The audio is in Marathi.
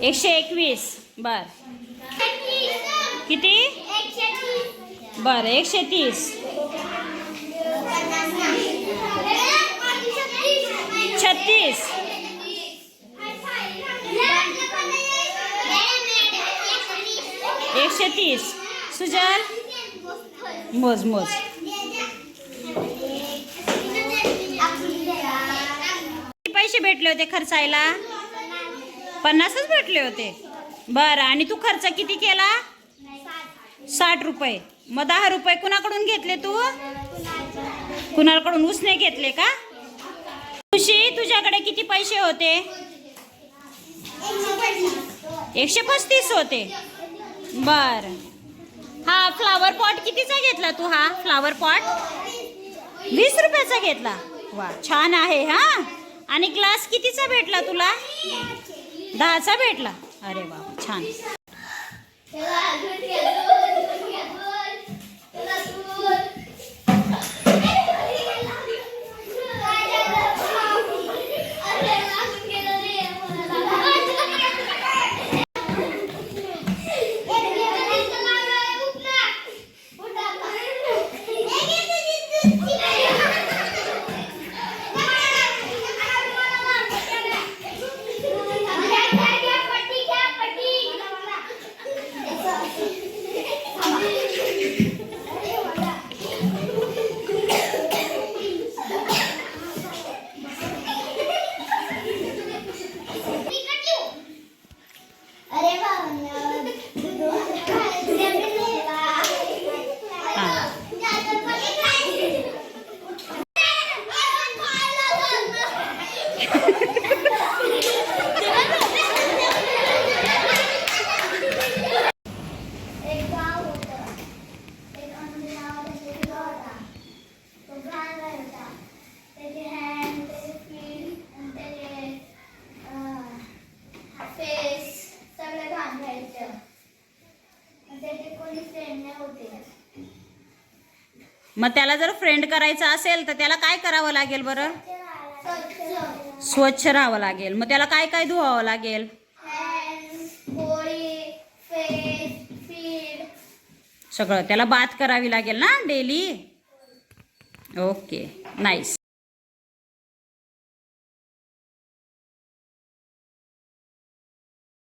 121. बर किती? बर 130. 36. 130. सुजल मोज मोज. किती पैसे भेटले होते खर्चायला? 50च भेटले होते. बरं, आणि तू खर्च किती केला? 60 रुपये. मग 10 रुपये कुणाकडून घेतले तू? कुणाकडून उसने घेतले का? खुशी, तुझ्याकडे किती पैसे होते? 135 होते. बर, हा फ्लावर पॉट कितीचा घेतला तू? हा फ्लावर पॉट 20 रुपयाचा घेतला. वा, छान आहे. हा, आणि ग्लास कितीचा भेटला तुला? 10चा भेटला. अरे वा, छान. मग त्याला जर फ्रेंड करायचं असेल तर त्याला काय करावं लागेल बरं? स्वच्छ राहावं लागेल. मग त्याला काय काय धुवावं लागेल? सगळं त्याला बाथ करावी लागेल ना डेली. Okay, nice.